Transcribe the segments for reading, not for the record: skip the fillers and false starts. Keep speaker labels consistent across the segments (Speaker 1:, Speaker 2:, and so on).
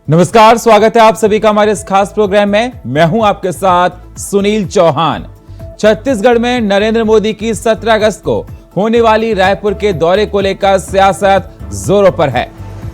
Speaker 1: नमस्कार, स्वागत है आप सभी का हमारे इस खास प्रोग्राम में। मैं हूं आपके साथ सुनील चौहान। छत्तीसगढ़ में नरेंद्र मोदी की 17 अगस्त को होने वाली रायपुर के दौरे को लेकर सियासत जोरों पर है।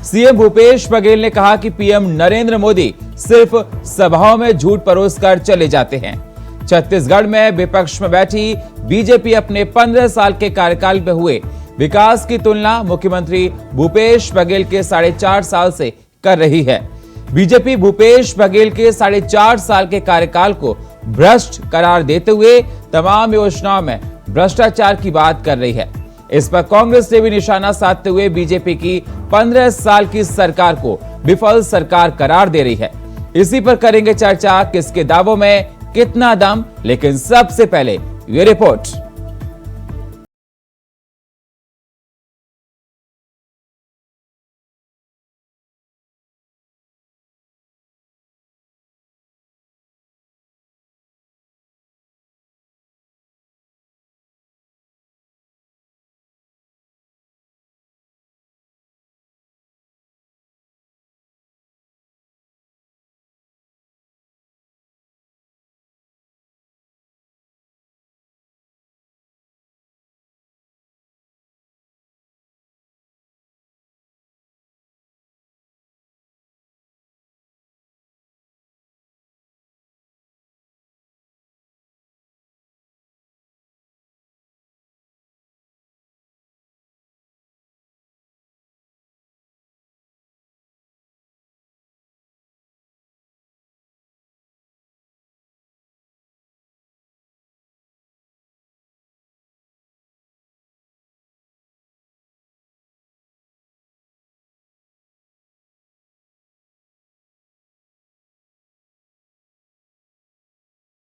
Speaker 1: सीएम भूपेश बघेल ने कहा कि पीएम नरेंद्र मोदी सिर्फ सभाओं में झूठ परोसकर चले जाते हैं। छत्तीसगढ़ में विपक्ष में बैठी बीजेपी अपने 15 साल के कार्यकाल में हुए विकास की तुलना मुख्यमंत्री भूपेश बघेल के 4.5 साल से कर रही है। बीजेपी भूपेश बघेल के 4.5 साल के कार्यकाल को भ्रष्ट करार देते हुए तमाम योजनाओं में भ्रष्टाचार की बात कर रही है। इस पर कांग्रेस ने भी निशाना साधते हुए बीजेपी की 15 साल की सरकार को विफल सरकार करार दे रही है। इसी पर करेंगे चर्चा, किसके दावों में कितना दम। लेकिन सबसे पहले ये रिपोर्ट।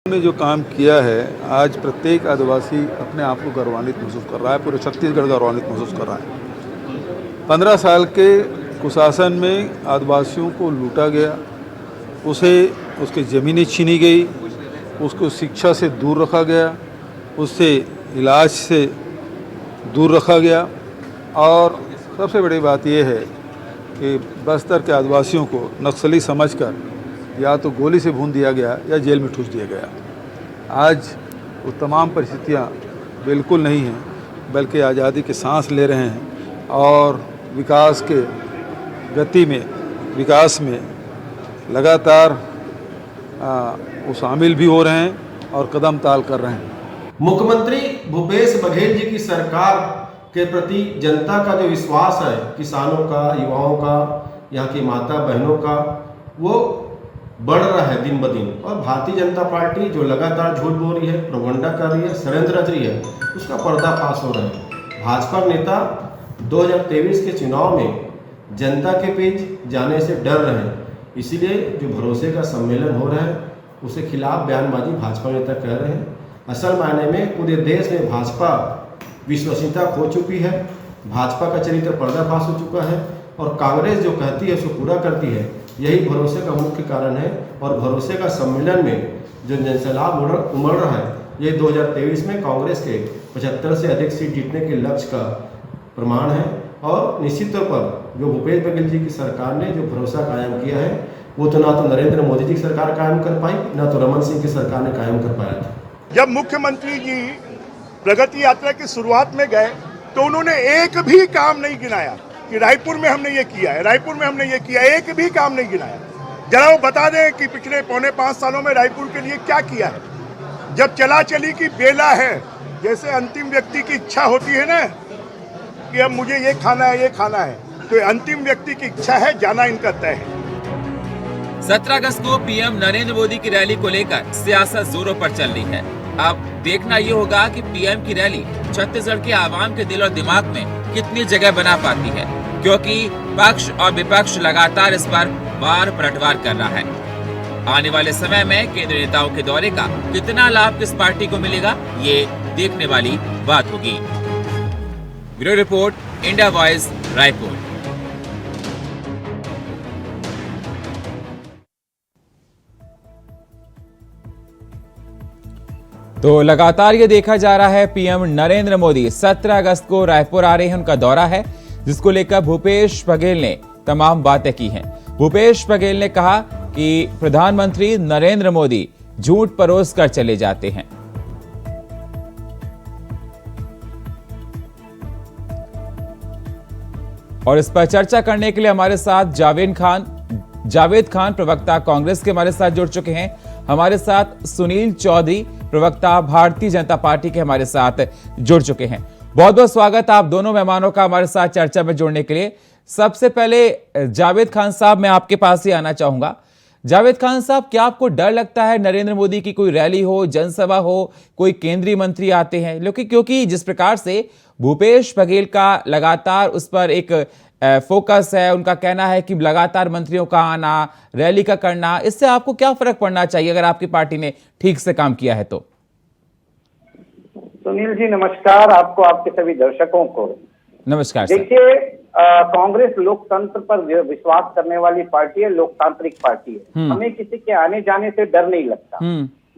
Speaker 2: ने जो काम किया है, आज प्रत्येक आदिवासी अपने आप को गौरवान्वित महसूस कर रहा है, पूरे छत्तीसगढ़ गौरवान्वित महसूस कर रहा है। 15 साल के कुशासन में आदिवासियों को लूटा गया, उसके ज़मीनें छीनी गई, उसको शिक्षा से दूर रखा गया, उससे इलाज से दूर रखा गया। और सबसे बड़ी बात यह है कि बस्तर के आदिवासियों को नक्सली समझकर या तो गोली से भून दिया गया या जेल में ठूस दिया गया। आज वो तमाम परिस्थितियाँ बिल्कुल नहीं हैं, बल्कि आज़ादी के सांस ले रहे हैं और विकास के गति में, विकास में लगातार वो शामिल भी हो रहे हैं और कदम ताल कर रहे हैं।
Speaker 3: मुख्यमंत्री भूपेश बघेल जी की सरकार के प्रति जनता का जो विश्वास है, किसानों का, युवाओं का, यहाँ की माता बहनों का, वो बढ़ रहा है दिन ब दिन। और भारतीय जनता पार्टी जो लगातार झूठ बोल रही है, प्रोपगंडा कर रही है, षड्यंत्र रच रही है, उसका पर्दाफाश हो रहा है। भाजपा नेता 2023 के चुनाव में जनता के बीच जाने से डर रहे हैं, इसीलिए जो भरोसे का सम्मेलन हो रहा है उसके खिलाफ बयानबाजी भाजपा नेता कर रहे हैं। असल मायने में पूरे देश में भाजपा विश्वसनीयता खो चुकी है, भाजपा का चरित्र पर्दाफाश हो चुका है और कांग्रेस जो कहती है उसको पूरा करती है। यही भरोसे का मुख्य कारण है और भरोसे का सम्मेलन में जो जनसैलाब उमड़ रहा है, ये 2023 में कांग्रेस के 75 से अधिक सीट जीतने के लक्ष्य का प्रमाण है। और निश्चित तौर पर जो भूपेश बघेल जी की सरकार ने जो भरोसा कायम किया है, वो तो ना तो नरेंद्र मोदी जी की सरकार कायम कर पाई, ना तो रमन सिंह की सरकार ने कायम कर पाया था।
Speaker 4: जब मुख्यमंत्री जी प्रगति यात्रा की शुरुआत में गए तो उन्होंने एक भी काम नहीं गिनाया कि रायपुर में हमने ये किया है, रायपुर में हमने ये किया, एक भी काम नहीं गिनाया। जरा वो बता दें कि पिछले 4.25 सालों में रायपुर के लिए क्या किया है। जब चला चली की बेला है, जैसे अंतिम व्यक्ति की इच्छा होती है ना कि अब मुझे ये खाना है, ये खाना है, तो अंतिम व्यक्ति की इच्छा है, जाना इनका तय है।
Speaker 1: 17 अगस्त को पीएम नरेंद्र मोदी की रैली को लेकर सियासत जोरों पर चल रही है। अब देखना ये होगा कि पीएम की रैली छत्तीसगढ़ के आवाम के दिल और दिमाग में कितनी जगह बना पाती है, क्योंकि पक्ष और विपक्ष लगातार इस पर बार पलटवार कर रहा है। आने वाले समय में केंद्रीय नेताओं के दौरे का कितना लाभ किस पार्टी को मिलेगा, ये देखने वाली बात होगी। Bureau report, India voice, Raipur. तो लगातार ये देखा जा रहा है, पीएम नरेंद्र मोदी 17 अगस्त को रायपुर आ रहे हैं। उनका दौरा है जिसको लेकर भूपेश बघेल ने तमाम बातें की हैं। भूपेश बघेल ने कहा कि प्रधानमंत्री नरेंद्र मोदी झूठ परोस कर चले जाते हैं। और इस पर चर्चा करने के लिए हमारे साथ जावेद खान प्रवक्ता कांग्रेस के हमारे साथ जुड़ चुके हैं। हमारे साथ सुनील चौधरी प्रवक्ता भारतीय जनता पार्टी के हमारे साथ जुड़ चुके हैं। बहुत बहुत स्वागत आप दोनों मेहमानों का हमारे साथ चर्चा में जुड़ने के लिए। सबसे पहले जावेद खान साहब, मैं आपके पास ही आना चाहूंगा। जावेद खान साहब, क्या आपको डर लगता है नरेंद्र मोदी की कोई रैली हो, जनसभा हो, कोई केंद्रीय मंत्री आते हैं, क्योंकि जिस प्रकार से भूपेश बघेल का लगातार उस पर एक फोकस है, उनका कहना है कि लगातार मंत्रियों का आना, रैली का करना, इससे आपको क्या फर्क पड़ना चाहिए अगर आपकी पार्टी ने ठीक से काम किया है तो?
Speaker 5: सुनील जी नमस्कार, आपको, आपके सभी दर्शकों को
Speaker 1: नमस्कार।
Speaker 5: देखिए, कांग्रेस लोकतंत्र पर विश्वास करने वाली पार्टी है, लोकतांत्रिक पार्टी है। हमें किसी के आने जाने से डर नहीं लगता।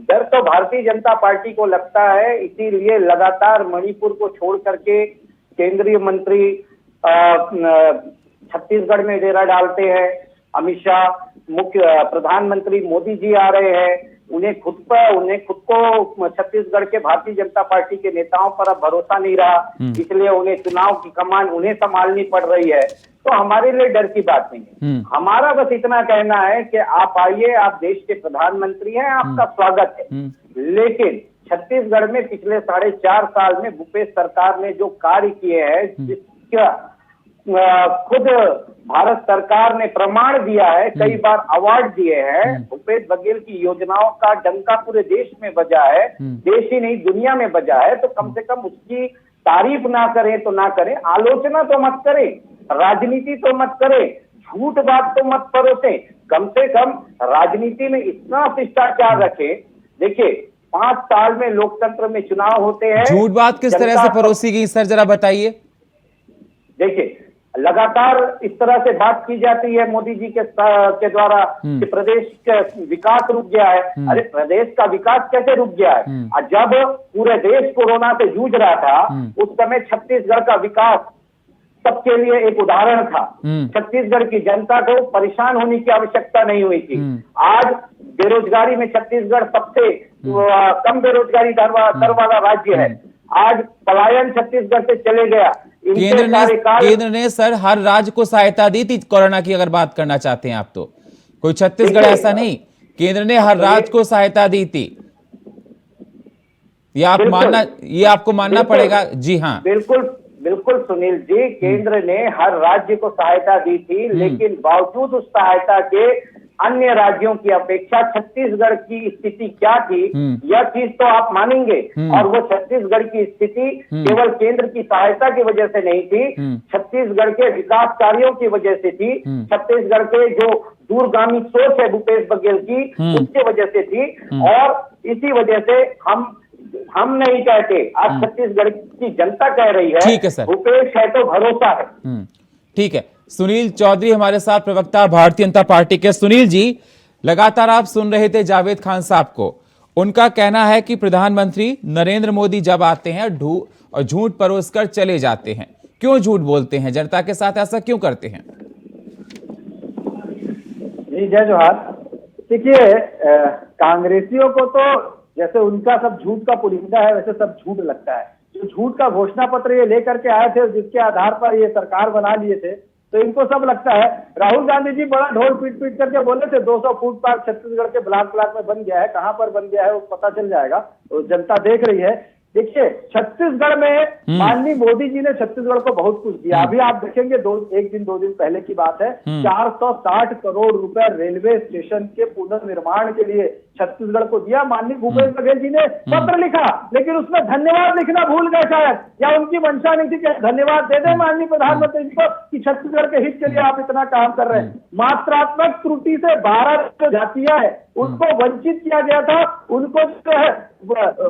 Speaker 5: डर तो भारतीय जनता पार्टी को लगता है, इसीलिए लगातार मणिपुर को छोड़ करके केंद्रीय मंत्री छत्तीसगढ़ में डेरा डालते हैं। अमित शाह, मुख्य प्रधानमंत्री मोदी जी आ रहे हैं। उन्हें खुद को छत्तीसगढ़ के भारतीय जनता पार्टी के नेताओं पर अब भरोसा नहीं रहा, इसलिए उन्हें चुनाव की कमान उन्हें संभालनी पड़ रही है। तो हमारे लिए डर की बात नहीं है। हमारा बस इतना कहना है कि आप आइए, आप देश के प्रधानमंत्री हैं, आपका स्वागत है। लेकिन छत्तीसगढ़ में पिछले 4.5 साल में भूपेश सरकार ने जो कार्य किए हैं, जिसका खुद भारत सरकार ने प्रमाण दिया है, कई बार अवार्ड दिए हैं। भूपेश बघेल की योजनाओं का डंका पूरे देश में बजा है, देश ही नहीं दुनिया में बजा है। तो कम से कम उसकी तारीफ ना करें तो ना करें, आलोचना तो मत करें, राजनीति तो मत करें, झूठ बात तो मत परोसें, कम से कम राजनीति में इतना शिष्टाचार रखें। देखिए, 5 साल में लोकतंत्र में चुनाव होते हैं।
Speaker 1: झूठ बात किस तरह से परोसी गई सर, जरा बताइए।
Speaker 5: देखिए, लगातार इस तरह से बात की जाती है मोदी जी के द्वारा कि प्रदेश का विकास रुक गया है। अरे प्रदेश का विकास कैसे रुक गया है? जब पूरे देश कोरोना से जूझ रहा था, उस समय छत्तीसगढ़ का विकास सबके लिए एक उदाहरण था। छत्तीसगढ़ की जनता को परेशान होने की आवश्यकता नहीं हुई थी। आज बेरोजगारी में छत्तीसगढ़ सबसे कम बेरोजगारी दर वाला राज्य है। आज पलायन छत्तीसगढ़ से चले गया।
Speaker 1: केंद्र ने सर हर राज्य को सहायता दी थी कोरोना की, अगर बात करना चाहते हैं आप तो। कोई छत्तीसगढ़ ऐसा नहीं, केंद्र ने हर राज्य को सहायता दी थी। ये आपको मानना पड़ेगा। जी हाँ,
Speaker 5: बिल्कुल सुनील जी, केंद्र ने हर राज्य को सहायता दी थी, लेकिन बावजूद उस सहायता के अन्य राज्यों की अपेक्षा छत्तीसगढ़ की स्थिति क्या थी, यह चीज तो आप मानेंगे। और वो छत्तीसगढ़ की स्थिति केवल केंद्र की सहायता की वजह से नहीं थी, छत्तीसगढ़ के विकास कार्यों की वजह से थी। छत्तीसगढ़ के जो दूरगामी सोच है भूपेश बघेल की, उसकी वजह से थी। और इसी वजह से हम नहीं कहते, आज छत्तीसगढ़ की जनता कह रही है।
Speaker 1: ठीक है सर,
Speaker 5: भूपेश है तो भरोसा है।
Speaker 1: ठीक है। सुनील चौधरी हमारे साथ, प्रवक्ता भारतीय जनता पार्टी के। सुनील जी, लगातार आप सुन रहे थे जावेद खान साहब को। उनका कहना है कि प्रधानमंत्री नरेंद्र मोदी जब आते हैं और झूठ परोस कर चले जाते हैं। क्यों झूठ बोलते हैं? जनता के साथ ऐसा क्यों करते हैं?
Speaker 6: जी जय जोहार। देखिए, कांग्रेसियों को तो जैसे उनका सब झूठ का पुलिंदा है, वैसे सब झूठ लगता है। जो झूठ का घोषणा पत्र ये लेकर के आए थे, जिसके आधार पर ये सरकार बना लिए थे, तो इनको सब लगता है। राहुल गांधी जी बड़ा ढोल पीट करके बोले थे 200 फुट पार्क छत्तीसगढ़ के ब्लॉक में बन गया है। कहां पर बन गया है वो पता चल जाएगा, तो जनता देख रही है। देखिए, छत्तीसगढ़ में माननीय मोदी जी ने छत्तीसगढ़ को बहुत कुछ दिया। अभी आप देखेंगे, एक दिन 2 दिन पहले की बात है, 460 करोड़ रुपए रेलवे स्टेशन के पुनर्निर्माण के लिए छत्तीसगढ़ को दिया। माननीय भूपेश बघेल जी ने पत्र लिखा, लेकिन उसमें धन्यवाद लिखना भूल गए शायद, या उनकी मंशा नहीं थी कि धन्यवाद दे दें माननीय प्रधानमंत्री जी को कि छत्तीसगढ़ के हित के लिए आप इतना काम कर रहे हैं। मात्रात्मक त्रुटि से 12 जातियां हैं, उनको वंचित किया गया था। उनको जो है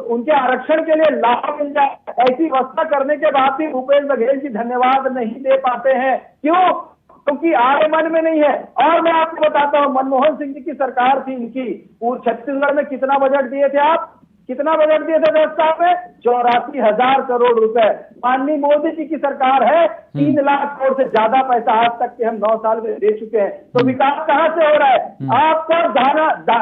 Speaker 6: उनके आरक्षण के लिए लाभ मिल जाए, ऐसी व्यवस्था करने के बाद भी भूपेश बघेल जी धन्यवाद नहीं दे पाते हैं। क्यों? क्योंकि आय मन में नहीं है। और मैं आपको बताता हूं, मनमोहन सिंह जी की सरकार थी इनकी, छत्तीसगढ़ में कितना बजट दिए थे आप? कितना बजट दिए थे 10 साल में? 84,000 करोड़ रुपए। माननीय मोदी जी की सरकार है, 3 लाख करोड़ से ज्यादा पैसा आज तक के हम 9 साल में दे चुके हैं। तो विकास कहां से हो रहा है? आपका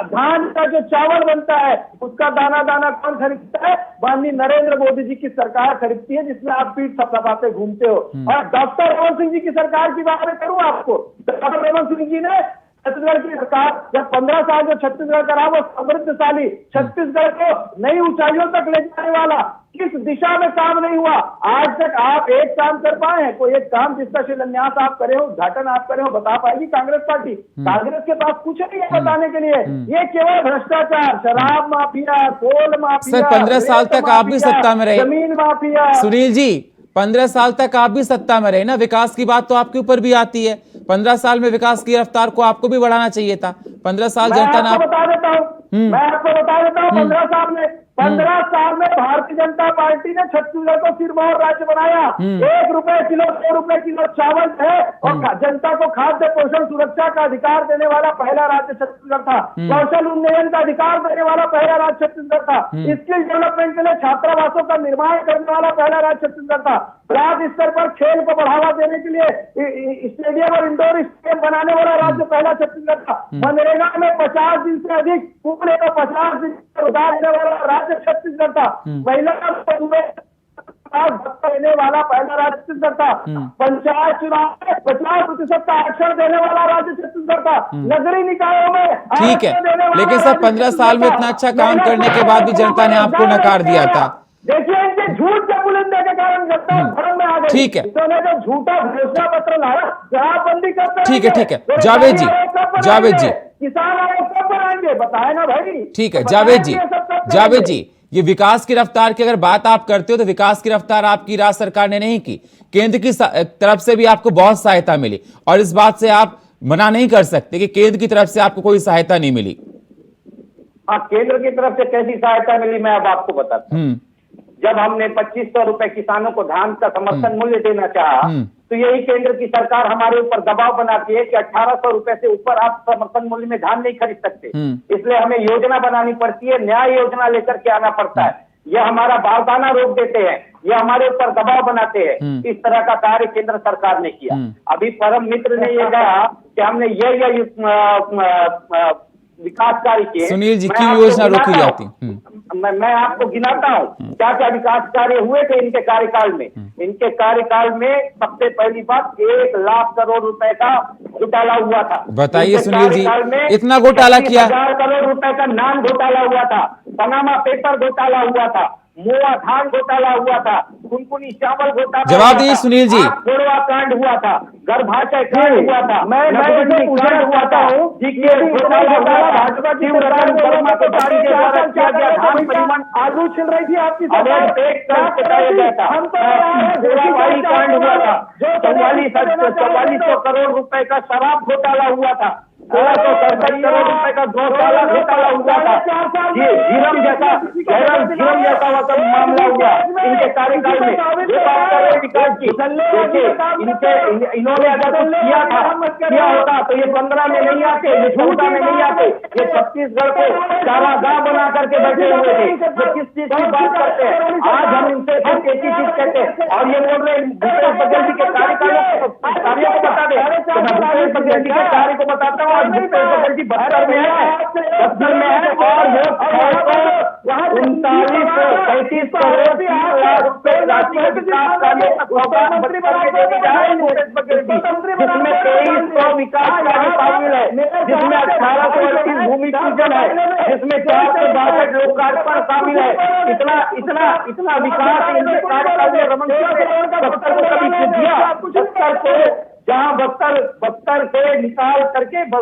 Speaker 6: धान का जो चावल बनता है उसका दाना दाना कौन खरीदता है? माननीय नरेंद्र मोदी जी की सरकार खरीदती है, जिसमें आप पीठ थपथपाते घूमते हो। और डॉक्टर रमन सिंह जी की सरकार की बात मैं करूं आपको, डॉक्टर रमन सिंह जी ने छत्तीसगढ़ की सरकार जब 15 साल जो छत्तीसगढ़ का रहा वो समृद्धशाली छत्तीसगढ़ को नई ऊंचाइयों तक ले जाने वाला, किस दिशा में काम नहीं हुआ? आज तक आप एक काम कर पाए हैं? कोई एक काम जिसका शिलान्यास आप करे हो, उद्घाटन आप करे हो, बता पाएगी कांग्रेस पार्टी? कांग्रेस के पास कुछ नहीं है बताने के लिए। ये केवल भ्रष्टाचार, शराब माफिया, कोल माफिया।
Speaker 1: सर 15 साल तक आप भी सत्ता में रहे,
Speaker 6: जमीन माफिया।
Speaker 1: सुनील जी 15 साल तक आप भी सत्ता में रहे ना, विकास की बात तो आपके ऊपर भी आती है। 15 साल में विकास की रफ्तार को आपको भी बढ़ाना चाहिए था। 15 साल जनता ने
Speaker 6: बता देता हूँ, मैं आपको बता देता हूँ 15 साल में भारतीय जनता पार्टी ने छत्तीसगढ़ को सिरमौर राज्य बनाया। 1 रुपए किलो 2 रुपए किलो चावल है और जनता को खाद्य पोषण सुरक्षा का अधिकार देने वाला पहला राज्य छत्तीसगढ़ था। कौशल उन्नयन का अधिकार देने वाला पहला राज्य छत्तीसगढ़ था। स्किल डेवलपमेंट के लिए छात्रावासों का निर्माण करने वाला पहला राज्य छत्तीसगढ़ था। ब्लॉक स्तर पर खेल को बढ़ावा देने के लिए स्टेडियम और इंडोर स्टेडियम बनाने वाला राज्य पहला छत्तीसगढ़ था। मनरेगा में 50 दिन से अधिक पूरे को 50 दिन रोजगार देने वाला राज्य छत्तीसगढ़ था। महिला देने वाला पहला राज्य छत्तीसगढ़ था। पंचायत चुनाव में 50% का आरक्षण देने वाला राज्य छत्तीसगढ़ था। नगरीय निकायों में
Speaker 1: ठीक है, लेकिन सर 15 साल में इतना अच्छा काम करने के बाद भी जनता ने आपको नकार दिया था।
Speaker 6: देखिए इनके झूठ के बुलंदे के कारण जनता भ्रम में आ गई।
Speaker 1: ठीक है,
Speaker 6: इन्होंने जो झूठा घोषणा पत्र लाया, शराबबंदी करते
Speaker 1: ठीक है जावेद जी
Speaker 6: किसान आयोग कब बनाएंगे बताए ना भाई।
Speaker 1: ठीक है जावेद जी ये विकास की रफ्तार की अगर बात आप करते हो तो विकास की रफ्तार आपकी राज्य सरकार ने नहीं की, केंद्र की तरफ से भी आपको बहुत सहायता मिली और इस बात से आप मना नहीं कर सकते कि केंद्र की तरफ से आपको कोई सहायता नहीं मिली।
Speaker 5: हाँ, केंद्र की तरफ से कैसी सहायता मिली मैं अब आपको बताता हूँ। जब हमने 2500 रुपए किसानों को धान का समर्थन मूल्य देना चाहा, तो यही केंद्र की सरकार हमारे ऊपर दबाव बनाती है कि 1800 रुपए से ऊपर आप समर्थन मूल्य में धान नहीं खरीद सकते। इसलिए हमें योजना बनानी पड़ती है, न्याय योजना लेकर के आना पड़ता है। यह हमारा बारदाना रोक देते हैं, ये हमारे ऊपर दबाव बनाते हैं। इस तरह का कार्य केंद्र सरकार ने किया। अभी परम मित्र ने ये कहा कि हमने ये विकास कार्य किए।
Speaker 1: सुनील जी क्यों योजना रोकी जाती?
Speaker 5: मैं आपको गिनाता हूँ क्या क्या विकास कार्य हुए थे इनके कार्यकाल में। इनके कार्यकाल में सबसे पहली बात 1 लाख करोड़ रुपए का घोटाला हुआ था।
Speaker 1: बताइए सुनील जी, इतना घोटाला किया?
Speaker 5: 1000 करोड़ रुपए का नान घोटाला हुआ था, पनामा पेपर घोटाला हुआ था, मोआ धान घोटाला हुआ था, कुनकुनी चावल घोटाला,
Speaker 1: जवाब दीजिए सुनील जी।
Speaker 5: घोड़वा कांड हुआ था, गर्भाशय कांड हुआ था,
Speaker 6: मैं पूछना चाहता हूँ
Speaker 5: भाजपा की
Speaker 6: आलू छिल रही थी आपकी
Speaker 5: कांड हुआ था, 4400 करोड़ रुपए का शराब घोटाला हुआ था, 1667 करोड़ रुपए का घोटाला हुआ था। ये झीरम जैसा वक्त मामला हुआ इनके कार्यकाल में। जो बात कर रहे विकास की, देखिए इन्होंने अगर कुछ किया होता तो ये 15 में नहीं आते, ये 14 में नहीं आते, ये छत्तीसगढ़ को चारागाह बना करके बैठे हुए थे। ये किस चीज की बात करते हैं? आज हम इनसे एक ही चीज कहते हैं और ये बोल रहे भूपेश बघेल जी के कार्यों को बता दे। भूपेश बघेल जी के कार्य को बताता हूँ। आज भूपेश बघेल जी 72 में है और वो 3935 करोड़ 3 लाख रुपए राशि के विकास कार्यों का मंत्री बना के देने जा रहे हैं भूपेश बघेल जी, जिसमें 2300 विकास कार्य शामिल है, जिसमें 1838 भूमि पूजन है, जिसमें 462 लोकार्पण शामिल है। इतना विकास इनके कार्यकाल में रमन सिंह ने बस्तर को कभी छू दिया? बस्तर को जहां बस्तर से निकाल करके 2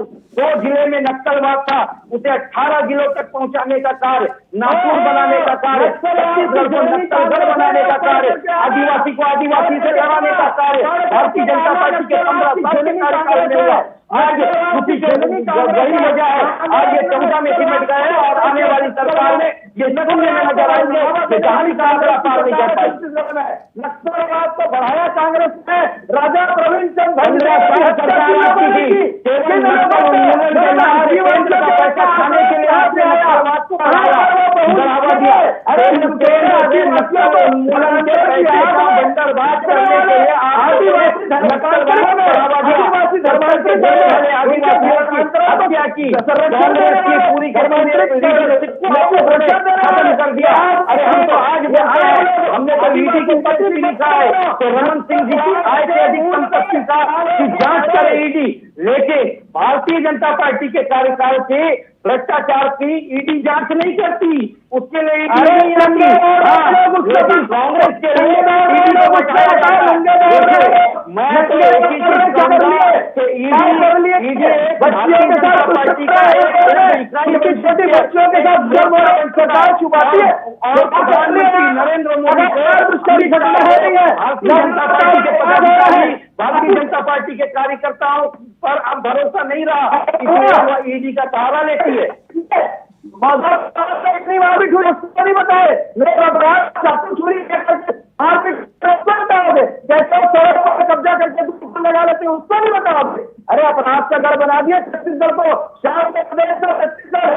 Speaker 5: जिले में नक्सलवाद था, उसे 18 जिलों तक पहुंचाने का कार्य, नागपुर बनाने का कार्य, छत्तीसगढ़ को नक्सलगढ़ बनाने का कार्य, आदिवासी को आदिवासी से लड़ाने का कार्य भारतीय जनता पार्टी के 15 साल के कार्यकाल में हुआ। आज उसी वही वजह है आज ये 14 में सिमट गए हैं और आने वाली सरकार में ये 0 में नजर आएंगे। कहानी का आंकड़ा पार नहीं कर पाई। नक्सलवाद को बढ़ाया कांग्रेस ने, राजा प्रवीण चंद्र सरकार पैसा खाने के लिए आपने नक्सलवाद को बढ़ाया, बढ़ावा
Speaker 6: दिया। अरे उन्मूलन के पैसे का बंदरबाज करने के लिए आदिवासी आदिवासियों की हत्या की, कांग्रेस की पूरी खत्म कर दिया। अरे हम तो आज हमने तो ईडी की पत्र भी लिखा है तो रमन सिंह जी की आय से अधिक संपत्ति का जांच करे ईडी, लेकिन भारतीय जनता पार्टी के कार्यकाल से भ्रष्टाचार की ईडी जांच नहीं करती, उसके लिए ईडी नहीं आती। लेकिन कांग्रेस के लिए ईडी को बचाया जाता है। मैं तो एक ही चीज कहूंगा कि ईडी भारतीय जनता पार्टी का छोटे बच्चों के साथ सरकार छुपाती है और प्रधानमंत्री नरेंद्र मोदी भारतीय जनता पार्टी के कार्यकर्ताओं पर अब भरोसा नहीं रहा, इसलिए ईडी का सहारा लेती है। इतनी बार भी नहीं बताए चोरी कैसे सड़क पर कब्जा करके दुकान लगा लेते हैं उसको नहीं बताओगे। अरे अपराध का घर बना दिया छत्तीसगढ़ को, शाम में छत्तीसगढ़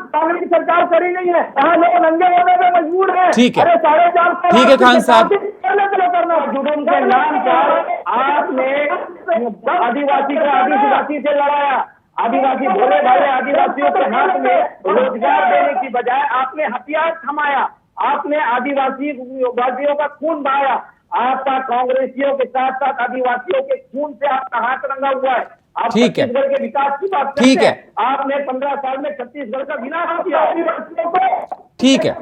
Speaker 6: कांग्रेस की सरकार करी नहीं है, यहाँ लोग नंगे होने में मजबूर है।
Speaker 1: ठीक है,
Speaker 6: 4.5
Speaker 1: ठीक है खान साहब,
Speaker 6: जुर्म के नाम पर आपने आदिवासी को आदिवासी से लड़ाया, आदिवासी भोले भाले आदिवासियों के हाथ में रोजगार देने की बजाय आपने हथियार थमाया, आपने आदिवासियों का खून बहाया। आपका कांग्रेसियों के साथ साथ आदिवासियों के खून से आपका हाथ रंगा हुआ है। आप छत्तीसगढ़ के विकास की बात करते हैं, आपने 15 साल में छत्तीसगढ़ का विनाश किया आदिवासियों को।
Speaker 1: ठीक है,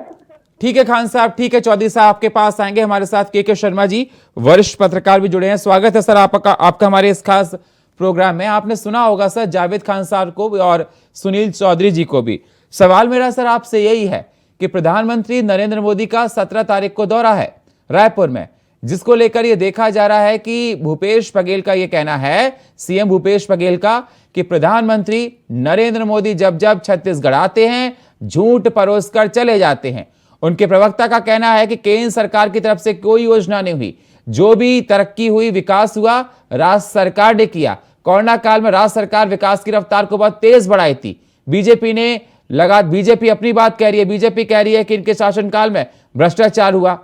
Speaker 1: ठीक है खान साहब, ठीक है। चौधरी साहब आपके पास आएंगे, हमारे साथ के शर्मा जी वरिष्ठ पत्रकार भी जुड़े हैं। स्वागत है सर आपका हमारे इस खास प्रोग्राम में। आपने सुना होगा सर जावेद खान साहब को और सुनील चौधरी जी को भी। सवाल मेरा सर आपसे यही है कि प्रधानमंत्री नरेंद्र मोदी का 17 तारीख को दौरा है रायपुर में, जिसको लेकर यह देखा जा रहा है कि भूपेश बघेल का यह कहना है, सीएम भूपेश बघेल का, कि प्रधानमंत्री नरेंद्र मोदी जब जब छत्तीसगढ़ आते हैं झूठ परोसकर चले जाते हैं। उनके प्रवक्ता का कहना है कि केंद्र सरकार की तरफ से कोई योजना नहीं हुई, जो भी तरक्की हुई विकास हुआ राज्य सरकार ने किया। कोरोना काल में राज्य सरकार विकास की रफ्तार को बहुत तेज बढ़ाई थी। बीजेपी अपनी बात कह रही है, बीजेपी कह रही है कि इनके शासनकाल में भ्रष्टाचार हुआ।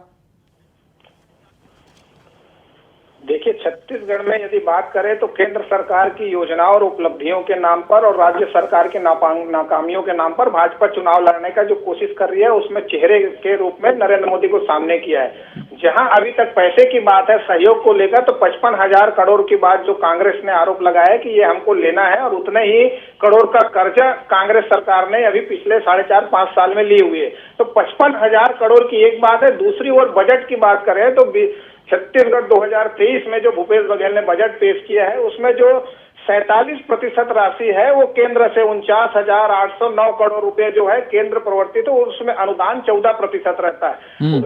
Speaker 7: देखिए, छत्तीसगढ़ में यदि बात करें तो केंद्र सरकार की योजनाओं और उपलब्धियों के नाम पर और राज्य सरकार के नाकामियों के नाम पर भाजपा चुनाव लड़ने का जो कोशिश कर रही है, उसमें चेहरे के रूप में नरेंद्र मोदी को सामने किया है। जहां अभी तक पैसे की बात है सहयोग को लेकर, तो 55,000 करोड़ की बात जो कांग्रेस ने आरोप लगाया है कि ये हमको लेना है, और उतने ही करोड़ का कर्जा कांग्रेस सरकार ने अभी पिछले 4.5-5 साल में ली हुई है। तो 55,000 करोड़ की एक बात है। दूसरी ओर बजट की बात करें तो छत्तीसगढ़ 2023 में जो भूपेश बघेल ने बजट पेश किया है, उसमें जो 47% राशि है वो केंद्र से 49,809 करोड़ रुपए जो है केंद्र प्रवर्तित, तो उसमें अनुदान 14% रहता है।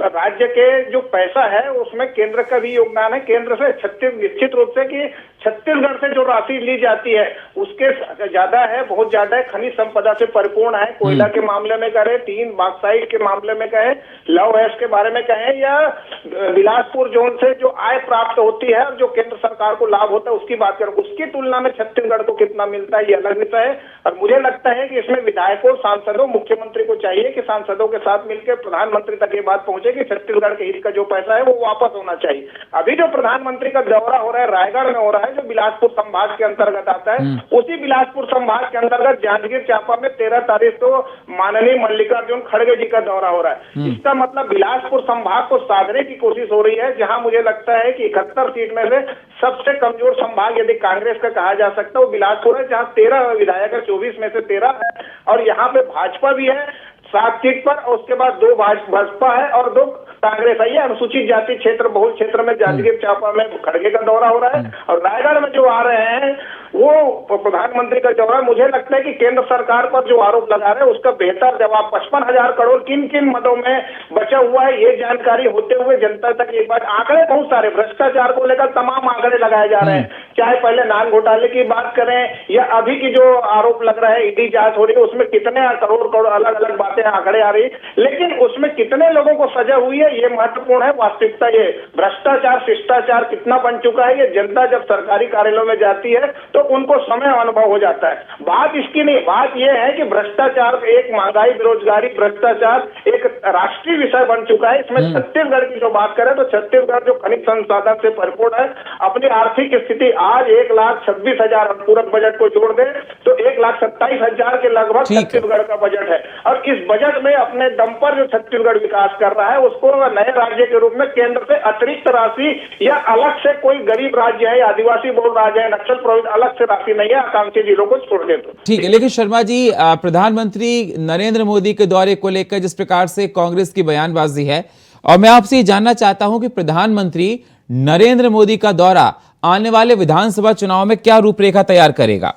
Speaker 7: राज्य के जो पैसा है उसमें केंद्र का भी योगदान है। केंद्र से निश्चित रूप से कि छत्तीसगढ़ से जो राशि ली जाती है उसके ज्यादा है, बहुत ज्यादा है। खनिज संपदा से परिपूर्ण है। कोयला के मामले में कहें, टीन बॉक्साइट के मामले में कहें, लव एश के बारे में कहें, या बिलासपुर जोन से जो आय प्राप्त होती है और जो केंद्र सरकार को लाभ होता है उसकी बात करें, उसकी तुलना में छत्तीसगढ़ को कितना मिलता है ये अलग विषय है। और मुझे लगता है कि इसमें विधायकों, सांसदों, मुख्यमंत्री को चाहिए कि सांसदों के साथ मिलकर प्रधानमंत्री तक ये बात पहुंचे कि छत्तीसगढ़ के हित का जो पैसा है वो वापस होना चाहिए। अभी जो प्रधानमंत्री का दौरा हो रहा है रायगढ़ में हो रहा है, जो बिलासपुर संभाग के अंतर्गत आता है, उसी बिलासपुर संभाग के अंतर्गत जांजगीर चांपा में 13 तारीख को माननीय मल्लिकार्जुन खड़गे जी का दौरा हो रहा है। इसका मतलब बिलासपुर संभाग को साधने की कोशिश हो रही है, जहां मुझे लगता है कि 71 सीट में से सबसे कमजोर संभाग यदि कांग्रेस का कहा जा सकता है वो बिलासपुर है, जहां 13 विधायक है, 24 में से 13 है, और यहाँ पे भाजपा भी है 7 सीट पर, और उसके बाद 2 भाजपा है और 2 कांग्रेस आई है। अनुसूचित जाति क्षेत्र, बहुल क्षेत्र में जांजगीर चांपा में खड़गे का दौरा हो रहा है, और रायगढ़ में जो आ रहे हैं वो प्रधानमंत्री का दौरा। मुझे लगता है कि केंद्र सरकार पर जो आरोप लगा रहे हैं उसका बेहतर जवाब 55,000 करोड़ किन किन मदों में बचा हुआ है ये जानकारी होते हुए जनता तक एक बार आंकड़े, बहुत सारे भ्रष्टाचार को लेकर तमाम आंकड़े लगाए जा रहे हैं, चाहे पहले नान घोटाले की बात करें या अभी की जो आरोप लग रहा है ईडी जांच हो रही है उसमें कितने करोड़ अलग अलग बातें आंकड़े आ रही है, लेकिन उसमें कितने लोगों को सजा हुई है ये महत्वपूर्ण है। वास्तविकता ये भ्रष्टाचार, शिष्टाचार कितना बन चुका है ये जनता जब सरकारी कार्यालयों में जाती है तो उनको समय अनुभव हो जाता है। बात इसकी नहीं, बात यह है कि भ्रष्टाचार, एक महंगाई, बेरोजगारी, भ्रष्टाचार एक राष्ट्रीय विषय बन चुका है। इसमें छत्तीसगढ़ की जो बात करें तो छत्तीसगढ़ जो खनिज संसाधन से भरपूर है, अपनी आर्थिक स्थिति आज 1,26,000 अनुपूरक बजट को जोड़ दे तो 1,27,000 के लगभग छत्तीसगढ़ का बजट है। और इस बजट में अपने दम पर जो छत्तीसगढ़ विकास कर रहा है उसको नए राज्य के रूप में केंद्र से अतिरिक्त राशि या अलग से कोई गरीब राज्य है, आदिवासी बहुल राज्य है, नक्सल प्रभावित, अलग से राशि नहीं है, आकांक्षी जिलों को छोड़ दे दो।
Speaker 1: ठीक है, लेकिन शर्मा जी, प्रधानमंत्री नरेंद्र मोदी के दौरे को लेकर जिस प्रकार से कांग्रेस की बयानबाजी है, और मैं आपसे ये जानना चाहता हूं कि प्रधानमंत्री नरेंद्र मोदी का दौरा आने वाले विधानसभा चुनाव में क्या रूपरेखा तैयार करेगा?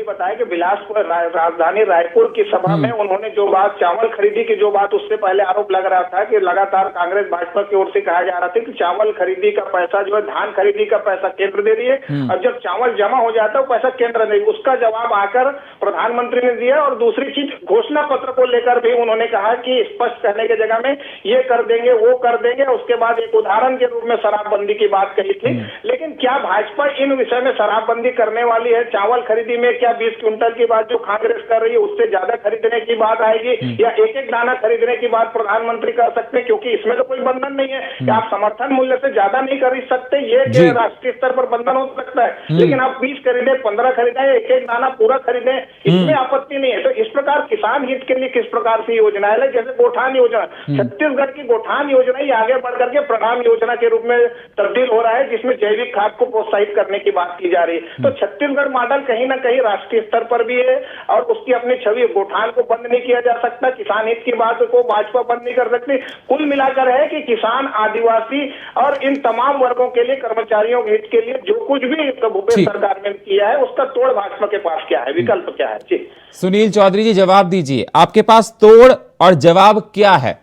Speaker 7: बताया कि बिलासपुर राजधानी रायपुर की सभा में उन्होंने जो बात चावल खरीदी की जो बात, उससे पहले आरोप लग रहा था कि लगातार कांग्रेस भाजपा की ओर से कहा जा रहा था कि चावल खरीदी का पैसा जो है, धान खरीदी का पैसा केंद्र दे रही है और जब चावल जमा हो जाता है वो पैसा केंद्र दे। उसका जवाब आकर प्रधानमंत्री ने दिया। और दूसरी चीज, घोषणा पत्र को लेकर भी उन्होंने कहा कि स्पष्ट कहने की जगह में ये कर देंगे, वो कर देंगे। उसके बाद एक उदाहरण के रूप में शराबबंदी की बात कही थी। लेकिन क्या भाजपा इन विषय में शराबबंदी करने वाली है? चावल खरीदी में क्या 20 क्विंटल की बात जो कांग्रेस कर रही है उससे ज्यादा खरीदने की बात आएगी, या एक एक दाना खरीदने की बात प्रधानमंत्री कर सकते हैं? क्योंकि इसमें तो कोई बंधन नहीं है कि आप समर्थन मूल्य से ज्यादा नहीं खरीद सकते, ये राष्ट्रीय स्तर पर बंधन हो सकता है। लेकिन आप 20 खरीदे, 15 खरीदे, एक एक दाना पूरा खरीदे, इसमें आपत्ति नहीं है। तो इस प्रकार किसान हित के लिए किस प्रकार से योजना है, जैसे गोठान योजना, छत्तीसगढ़ की गोठान योजना ही आगे बढ़कर के प्रधान योजना के रूप में तब्दील हो रहा है, जिसमें जैविक खाद को प्रोत्साहित करने की बात की जा रही है। तो छत्तीसगढ़ मॉडल कहीं ना कहीं राष्ट्रीय स्तर पर भी है और उसकी अपनी छवि, गोठान को बंद नहीं किया जा सकता, किसान हित की बात को भाजपा बंद नहीं कर सकती। कुल मिलाकर है कि किसान, आदिवासी और इन तमाम वर्गों के लिए, कर्मचारियों के हित के लिए जो कुछ भी भूपेश सरकार ने किया है उसका तोड़ भाजपा के पास क्या है, विकल्प क्या है? जी
Speaker 1: सुनील चौधरी जी, जवाब दीजिए, आपके पास तोड़ और जवाब क्या है?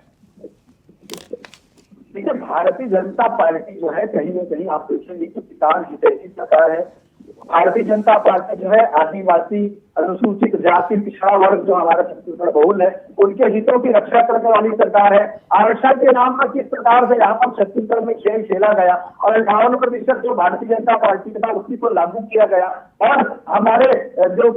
Speaker 6: देखिए, भारतीय जनता पार्टी जो है कहीं ना कहीं आप देखेंगे कि किसान हितैषी सरकार है। भारतीय जनता पार्टी जो है आदिवासी, अनुसूचित जाति, पिछड़ा वर्ग जो हमारा छत्तीसगढ़ बहुल है, उनके हितों की रक्षा करने वाली सरकार है। आरक्षण के नाम पर किस प्रकार से यहाँ पर छत्तीसगढ़ में खेल खेला गया और 58% जो भारतीय जनता पार्टी का था उसी को लागू किया गया, और हमारे जो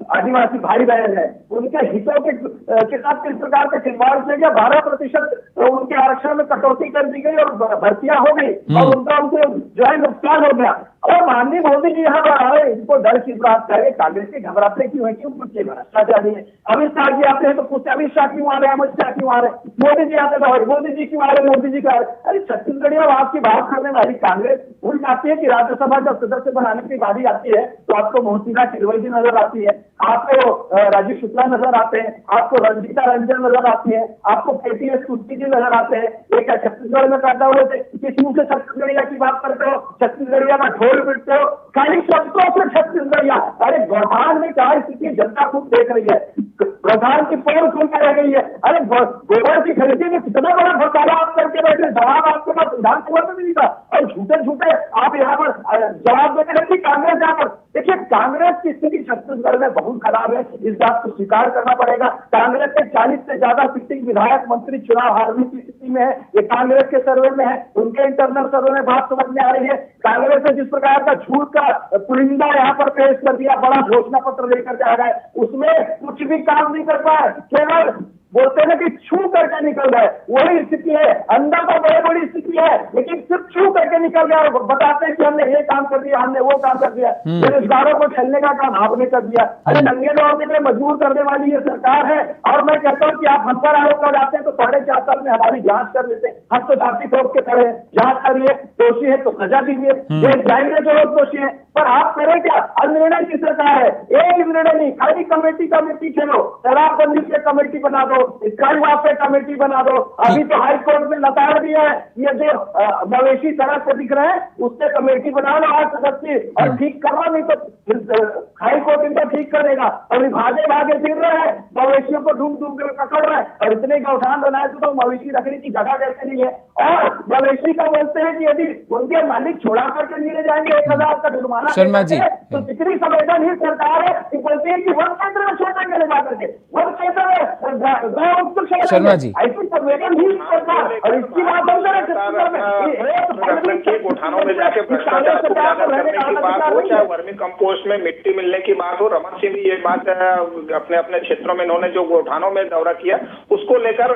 Speaker 6: आदिवासी भाई बहन है उनके हितों के साथ किस प्रकार का खिलवाड़ किया गया। 12% उनके आरक्षण में कटौती कर दी गई और भर्तियां हो गई और उनका जो है नुकसान हो गया। और माननीय मोदी जी यहाँ पर आए, इनको डर की बात करें, कांग्रेस के घबराते क्यों है, क्यों कुछ भ्रष्टाचारी है। अमित शाह जी आते हैं तो पूछते अमित शाह क्यों आ रहे हैं, अमित शाह क्यों आ रहे हैं, मोदी जी आते तो मोदी जी क्यों आ रहे हैं, मोदी जी का। अरे छत्तीसगढ़ी और आपकी बात करने वाली कांग्रेस भूल जाती है कि राज्यसभा जब सदस्य बनाने की बारी आती है तो आपको मोहसिना किरवई जी नजर आती है, आपको राजीव शुक्ला नजर आते हैं, आपको रंजीता रंजन नजर आती है, आपको KTS कुर्सी जी नजर आते हैं। एक छत्तीसगढ़ में पैदा हुए थे, किस मुंह से छत्तीसगढ़िया की बात करते हो, छत्तीसगढ़िया का ढोल पिटते हो, खाली शब्दों से छत्तीसगढ़िया। अरे गोठान में क्या स्थिति जनता खुद देख रही है, प्रधान की पोल खुल रह गई है। अरे गोबर की खरीदी में कितना बड़ा घोटाला आप करके बैठे, जवाब आपके पास विधानसभा में नहीं था और झूठे झूठे आप यहाँ पर जवाब देने लगी कांग्रेस। यहाँ पर देखिए, कांग्रेस की स्थिति छत्तीसगढ़ में बहुत खराब है, इस बात को स्वीकार करना पड़ेगा। कांग्रेस के 40 से ज्यादा सिटिंग विधायक मंत्री चुनाव हारने की स्थिति में है, ये कांग्रेस के सर्वे में है, उनके इंटरनल सर्वे में बात समझ में आ रही है। कांग्रेस ने जिस प्रकार का झूठ का पुलिंदा यहाँ पर पेश कर दिया, बड़ा घोषणा पत्र लेकर के आ गए, उसमें कुछ भी काम नहीं कर पाए, केवल बोलते हैं कि छू करके निकल गए। वही स्थिति है, अंदर तो बड़ी बड़ी स्थिति है लेकिन सिर्फ छू करके निकल गया और बताते हैं कि हमने ये काम कर दिया, हमने वो काम कर दिया। बेरोजगारों को छलने का काम आपने कर दिया। अरे नंगे दौड़ने के लिए मजबूर करने वाली ये सरकार है। और मैं कहता हूँ कि आप हम पर आरोप लगाते हैं तो 4.5 साल में हमारी जांच कर लेते हैं, हम तो जाति ठोक के खड़े हैं, जांच करिए, दोषी है तो सजा दीजिए, जेल जाएंगे जो लोग दोषी है। पर आप करें क्या, अनिर्णय की सरकार है, एक निर्णय नहीं, खाली कमेटी खेलो, शराबबंदी की कमेटी बना दो, स्काई वॉक पे कमेटी बना दो। अभी तो हाई कोर्ट में नकार दिया है, ये जो मवेशी सड़क पे दिख रहे हैं उससे कमेटी बना लो 8 सदस्य और ठीक करवा, नहीं तो हाई कोर्ट इनको ठीक करेगा। और भागे भागे फिर रहे हैं, मवेशियों को ढूंढ ढूंढ कर पकड़ रहे हैं और इतने गौठान बनाए तो मवेशी रखने की जगह कैसे नहीं है। और मवेशी का बोलते हैं कि यदि उनके मालिक छोड़ा करके लिए जाएंगे 1000 का जुर्माना
Speaker 1: शर्मा जी
Speaker 6: तो कितनी संवेदनशील सरकार है कि बोलते हैं कि वन क्षेत्र में छोड़ेंगे ले जाकर के, वन क्षेत्र में मैं उसको
Speaker 1: शर्मा जी।
Speaker 6: ऐसी संवेदन ही सरकार और इसकी बात हम करें
Speaker 7: के गोठानों में जाके भ्रष्टाचार को उजागर करने की बात हो, चाहे वर्मी कंपोस्ट में मिट्टी मिलने की बात हो। रमन सिंह भी ये बात अपने अपने क्षेत्रों में इन्होंने जो गोठानों में दौरा किया उसको लेकर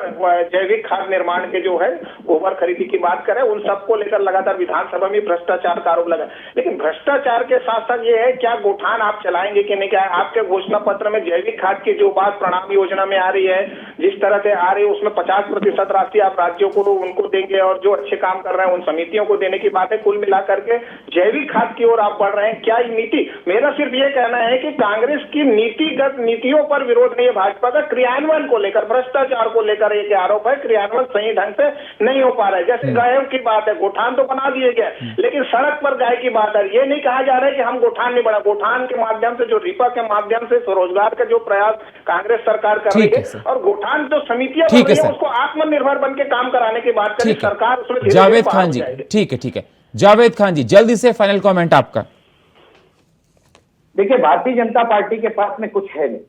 Speaker 7: जैविक खाद निर्माण के जो है गोबर खरीदी की बात करें, उन सबको लेकर लगातार विधानसभा में भ्रष्टाचार का आरोप लगा। लेकिन भ्रष्टाचार के साथ साथ ये है क्या गोठान आप चलाएंगे कि नहीं, क्या आपके घोषणा पत्र में जैविक खाद की जो बात प्रणाम योजना में आ रही है, जिस तरह से आ रही है उसमें 50% राशि आप राज्यों को उनको देंगे और जो अच्छे काम कर रहे हैं उन समितियों को देने की बात है। कुल मिलाकर के जैविक खाद की ओर आप बढ़ रहे हैं। क्या ये नीति, मेरा सिर्फ ये कहना है कि कांग्रेस की नीतिगत नीतियों पर विरोध नहीं है, भाजपा का क्रियान्वयन को लेकर, भ्रष्टाचार को लेकर एक आरोप है, क्रियान्वयन सही ढंग से नहीं हो पा रहा है। जैसे गायों की बात है, गोठान तो बना दिए गए लेकिन सड़क पर गाय की बात है। ये नहीं कहा जा रहा है कि हम गोठान नहीं बना, गोठान के माध्यम से जो रिपा के माध्यम से स्वरोजगार का जो प्रयास कांग्रेस सरकार कर रही है और गोठान जो समितियां बन रही है उसको आत्मनिर्भर बन के काम कराने की बात करें सरकार उसमें।
Speaker 1: जावेद खान जी, ठीक है जावेद खान जी, जल्दी से फाइनल कमेंट आपका।
Speaker 5: देखिए, भारतीय जनता पार्टी के पास में कुछ है नहीं।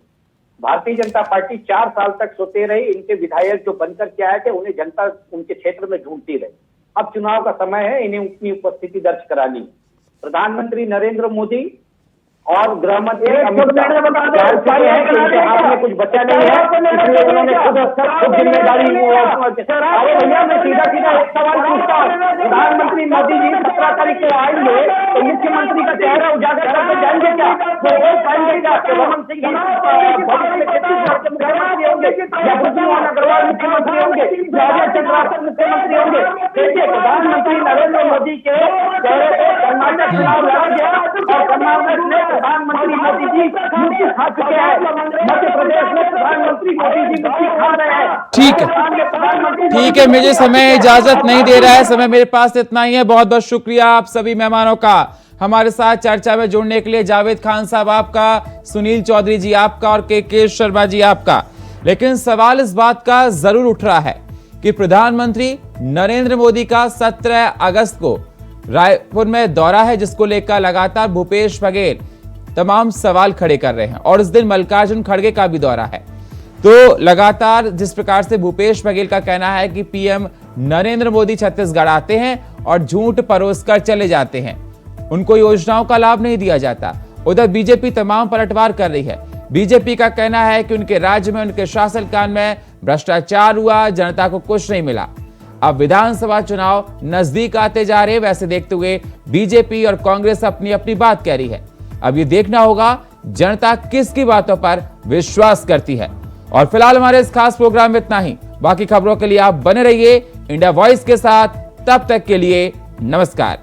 Speaker 5: भारतीय जनता पार्टी 4 साल तक सोते रही, इनके विधायक जो बनकर के आए थे उन्हें जनता उनके क्षेत्र में ढूंढती रही। अब चुनाव का समय है, इन्हें अपनी उपस्थिति दर्ज करानी। प्रधानमंत्री नरेंद्र मोदी और गृह मंत्री अमित शाह उनके हाथ में कुछ बचा नहीं है, इसलिए उन्होंने खुद जिम्मेदारी। अरे भैया, मैं सीधा एक सवाल पूछता हूँ, प्रधानमंत्री मोदी जी 17 तारीख को आएंगे तो मुख्यमंत्री का चेहरा उजागर करके जाएंगे क्या? वो पाएंगे क्या? रमन सिंह जी भविष्य में छत्तीसगढ़ के मुख्यमंत्री होंगे या बुद्धिमान अग्रवाल मुख्यमंत्री होंगे या अजय चंद्राकर मुख्यमंत्री होंगे? देखिए, प्रधानमंत्री नरेंद्र मोदी के चेहरे पर कर्नाटक चुनाव लड़ा गया और कर्नाटक में प्रधानमंत्री मोदी जी मुक्ति खा चुके हैं। मध्य प्रदेश में प्रधानमंत्री मोदी जी मुक्ति खा रहे हैं।
Speaker 1: ठीक है, मुझे समय इजाजत नहीं दे रहा है, समय मेरे पास इतना ही है। बहुत बहुत शुक्रिया आप सभी मेहमानों का हमारे साथ चर्चा में जुड़ने के लिए। जावेद खान साहब आपका, सुनील चौधरी जी आपका और के शर्मा जी आपका। लेकिन सवाल इस बात का जरूर उठ रहा है कि प्रधानमंत्री नरेंद्र मोदी का 17 अगस्त को रायपुर में दौरा है, जिसको लेकर लगातार भूपेश बघेल तमाम सवाल खड़े कर रहे हैं और इस दिन मल्लिकार्जुन खड़गे का भी दौरा है। तो लगातार जिस प्रकार से भूपेश बघेल का कहना है कि पीएम नरेंद्र मोदी छत्तीसगढ़ आते हैं और झूठ परोसकर चले जाते हैं, उनको योजनाओं का लाभ नहीं दिया जाता। उधर बीजेपी तमाम पलटवार कर रही है। बीजेपी का कहना है कि उनके राज्य में, उनके शासनकाल में भ्रष्टाचार हुआ, जनता को कुछ नहीं मिला। अब विधानसभा चुनाव नजदीक आते जा रहे, वैसे देखते हुए बीजेपी और कांग्रेस अपनी अपनी बात कह रही है। अब ये देखना होगा जनता किसकी बातों पर विश्वास करती है। और फिलहाल हमारे इस खास प्रोग्राम में इतना ही। बाकी खबरों के लिए आप बने रहिए इंडिया वॉइस के साथ। तब तक के लिए नमस्कार।